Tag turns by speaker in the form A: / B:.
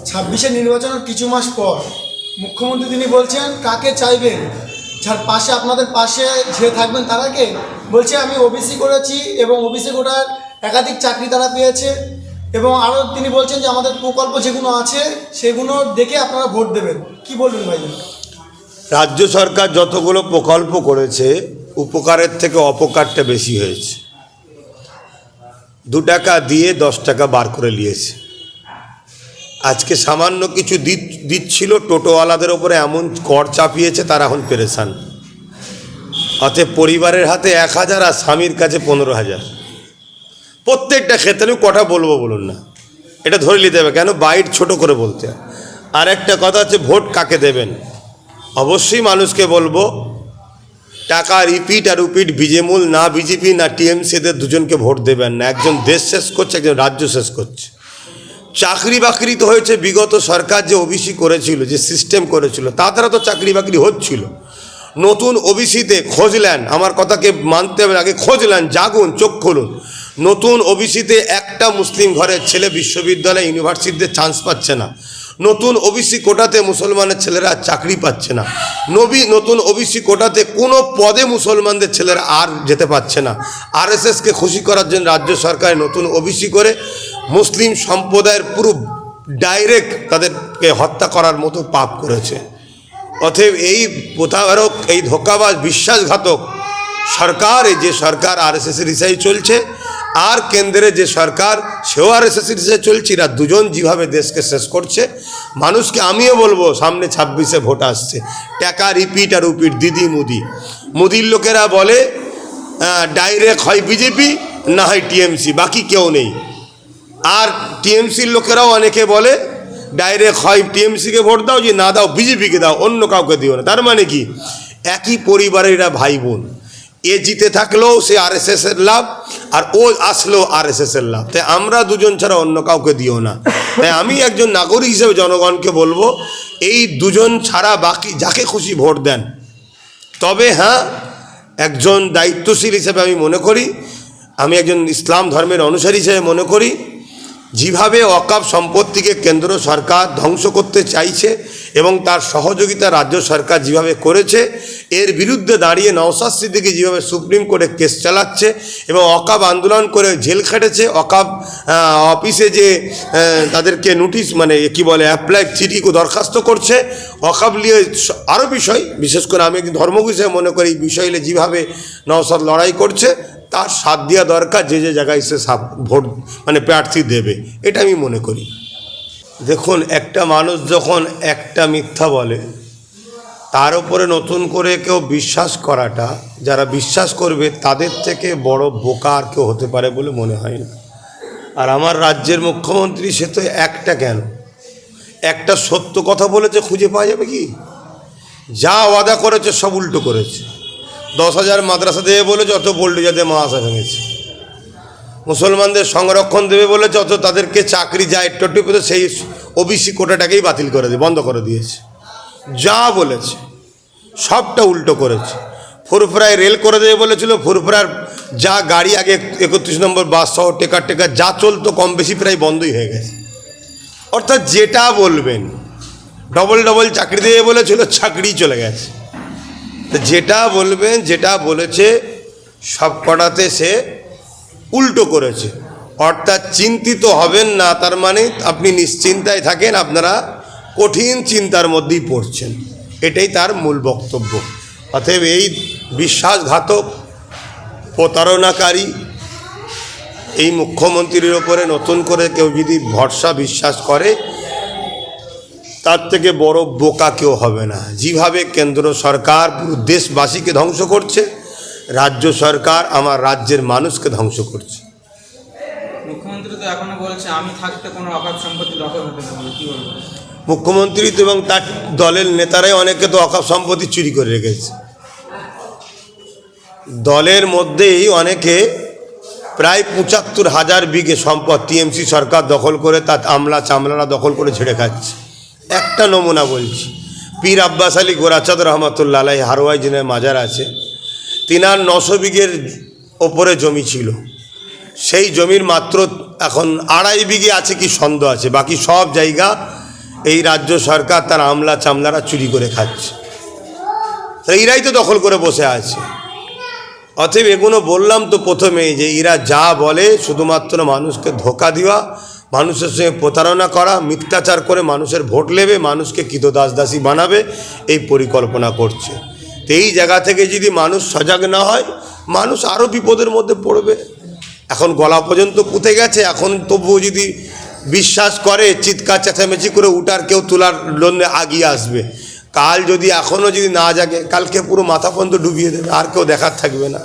A: ছাব্বিশের নির্বাচনের কিছু মাস পর মুখ্যমন্ত্রী তিনি বলছেন কাকে চাইবেন, যার পাশে আপনাদের পাশে যে থাকবেন তারাকে। বলছে আমি ওবিসি করেছি এবং ওবিসি কোটার একাধিক চাকরি তারা পেয়েছে, এবং আরও তিনি বলছেন যে আমাদের প্রকল্প যেগুলো আছে সেগুলো দেখে আপনারা ভোট দেবেন। কি বলবেন ভাই?
B: রাজ্য সরকার যতগুলো প্রকল্প করেছে উপকারের থেকে অপকারটা বেশি হয়েছে। 2 টাকা দিয়ে 10 টাকা বার করে নিয়েছে। আজকে সামান্য কিছু দিচ্ছিল, টোটোওয়ালাদের ওপরে এমন কর চাপিয়েছে তারা এখন পেরেশান। অতএব পরিবারের হাতে 1000 আর স্বামীর কাছে 15,000। প্রত্যেকটা ক্ষেত্রে কটা বলবো বলুন না, এটা ধরে নিতে হবে, কেন বাইট ছোট করে বলতে হয়। আর একটা কথা হচ্ছে ভোট কাকে দেবেন। অবশ্যই মানুষকে বলবো টাকা রিপিট আর রিপিট বিজেমূল না বিজেপি না টিএমসিদের দুজনকে ভোট দেবেন না। একজন দেশ শেষ করছে, একজন রাজ্য শেষ করছে। চাকরি বাকরি তো হয়েছে, বিগত সরকার যে ওবিসি করেছিল, যে সিস্টেম করেছিল তা দ্বারা তো চাকরি বাকরি হচ্ছিল। নতুন ওবিসিতে খোঁজ নেন, আমার কথাকে মানতে হবে, আগে খোঁজ নেন, জাগুন, চোখ খুলুন। নতুন ওবিসিতে একটা মুসলিম ঘরের ছেলে বিশ্ববিদ্যালয় ইউনিভার্সিটিতে চান্স পাচ্ছে না। নতুন ওবিসি কোটাতে মুসলমানের ছেলেরা চাকরি পাচ্ছে না। নতুন ওবিসি কোটাতে কোনো পদে মুসলমানদের ছেলেরা আর যেতে পারছে না। আরএসএসকে খুশি করার জন্য রাজ্য সরকার নতুন ওবিসি করে মুসলিম সম্প্রদায়ের পুরো ডাইরেক্ট তাদেরকে হত্যা করার মতো পাপ করেছে। অতএব এই প্রতারক, এই ধোঁকাবাজ, বিশ্বাসঘাতক সরকার, এই যে সরকার আরএসএসের হিসাবে চলছে, আর কেন্দ্রে যে সরকার সেও আরএসএসের হিসাবে চলছে, এরা দুজন যেভাবে দেশকে শেষ করছে মানুষকে, আমিও বলবো সামনে 26-এ ভোট আসছে, টাকা রিপিট আর রিপিট, দিদি মুদির লোকেরা বলে ডাইরেক্ট হয় বিজেপি না হয় টিএমসি, বাকি কেউ নেই। আর টিএমসির লোকেরাও অনেকে বলে ডাইরেক্ট হয় টিএমসিকে ভোট দাও, যে না দাও বিজেপিকে দাও, অন্য কাউকে দিও না। তার মানে কি একই পরিবারের এরা ভাই বোন। এ জিতে থাকলেও সে আরএসএসের লাভ, আর ও আসলেও আরএসএসের লাভ। তাই আমরা দুজন ছাড়া অন্য কাউকে দিও না। তাই আমি একজন নাগরিক হিসেবে জনগণকে বলবো এই দুজন ছাড়া বাকি যাকে খুশি ভোট দেন। তবে হ্যাঁ, একজন দায়িত্বশীল হিসেবে আমি মনে করি, আমি একজন ইসলাম ধর্মের অনুসারী হিসেবে মনে করি, যেভাবে ওয়াকফ সম্পত্তিকে কেন্দ্র সরকার ধ্বংস করতে চাইছে এবং তার সহযোগিতা রাজ্য সরকার যেভাবে করেছে, এর বিরুদ্ধে দাঁড়িয়ে নওশাদ সিদ্দিকী যেভাবে সুপ্রিম কোর্টে কেস চালাচ্ছে এবং ওয়াকফ আন্দোলন করে জেল খেটেছে, ওয়াকফ অফিসে যে তাদেরকে নোটিশ মানে কি বলে অ্যাপ্লাই চিঠি দরখাস্ত করছে, ওয়াকফ নিয়ে আরও বিষয়, বিশেষ করে আমি একজন ধর্ম হিসেবে মনে করি এই বিষয় নিয়ে যেভাবে নওশাদ লড়াই করছে তার সাথ দেওয়া দরকার, যে যে জায়গায় সে ভোট মানে প্রার্থী দেবে, এটা আমি মনে করি। দেখুন, একটা মানুষ যখন একটা মিথ্যা বলে তার উপরে নতুন করে কেউ বিশ্বাস করাটা, যারা বিশ্বাস করবে তাদের থেকে বড় বোকা আর কেউ হতে পারে বলে মনে হয় না। আর আমার রাজ্যের মুখ্যমন্ত্রী সে তো একটা কেন, একটা সত্য কথা বলেছে খুঁজে পাওয়া যাবে কি? যা ওয়াদা করেছে সব উল্টো করেছে। 10,000 মাদ্রাসা দেবে বলেছে, অত বোল্ডোজারদের মাদ্রাসা ভেঙেছে। মুসলমানদের সংরক্ষণ দেবে বলেছে, অত তাদেরকে চাকরি যা একটু পেতে সেই ওবিসি কোটাটাকেই বাতিল করে দিয়ে বন্ধ করে দিয়েছে। যা বলেছে সবটা উল্টো করেছে। ফুরফুরায় রেল করে দেবে বলেছিল, ফুরফুরার যা গাড়ি আগে 31 নম্বর বাস সহ টেকার যা চলতো কম বেশি প্রায় বন্ধই হয়ে গেছে। অর্থাৎ যেটা বলবেন, ডবল চাকরি দেবে বলেছিল, চাকরি চলে গেছে। তো যেটা বলবেন, যেটা বলেছে সব কটাতে সে উল্টো করেছে। অর্থাৎ চিন্তিত হবেন না, তার মানে আপনি নিশ্চিন্তায় থাকেন, আপনারা কঠিন চিন্তার মধ্যেই পড়ছেন, এটাই তার মূল বক্তব্য। অতএব এই বিশ্বাসঘাতক প্রতারণাকারী এই মুখ্যমন্ত্রীর ওপরে নতুন করে কেউ যদি ভরসা বিশ্বাস করে তার থেকে বড় বোকা কেউ হবে না। যেভাবে কেন্দ্র সরকার পুরো দেশবাসীকে ধ্বংস করছে, রাজ্য সরকার আমার রাজ্যের মানুষকে ধ্বংস করছে।
C: মুখ্যমন্ত্রী তো এখনো বলছে আমি থাকতে কোনো অকাপ সম্পত্তি দখল হতে দেব না, কি বলবো?
B: মুখ্যমন্ত্রী তো এবং তার দলের নেতারাই অনেকে তো অকাপ সম্পত্তি চুরি করে রেখেছে। দলের মধ্যেই অনেকে প্রায় 75,000 বিঘে সম্পদ টিএমসি সরকার দখল করে তার আমলা চামলারা দখল করে ছেড়ে খাচ্ছে। একটা নমুনা বলছি, পীর আব্বাস আলী গোরাচাঁদ রহমতুল্লাহ আলাইহি হারোয়াই জেনে মাজার আছে, তিনার 900 বিঘের ওপরে জমি ছিল। সেই জমির মাত্র এখন 2.5 বিঘে আছে কি সন্দেহ আছে, বাকি সব জায়গা এই রাজ্য সরকার তার আমলা চামলারা চুরি করে খাচ্ছে, এরাই তো দখল করে বসে আছে। অতএব এগুলো বললাম তো প্রথমেই যে এরা যা বলে শুধুমাত্র মানুষকে ধোঁকা দেওয়া, মানুষের সঙ্গে প্রতারণা করা, মিথ্যাচার করে মানুষের ভোট নেবে, মানুষকে কৃতদাসদাসী বানাবে, এই পরিকল্পনা করছে। তো এই জায়গা থেকে যদি মানুষ সজাগ না হয়, মানুষ আরও বিপদের মধ্যে পড়বে। এখন গলা পর্যন্ত পুঁতে গেছে, এখন তবুও যদি বিশ্বাস করে, চিৎকার চেঁচামেচি করে উঠার কেউ তোলার জন্য আগিয়ে আসবে। কাল যদি এখনও যদি না জাগে, কালকে পুরো মাথা পর্যন্ত ডুবিয়ে দেবে, আর কেউ দেখার থাকবে না।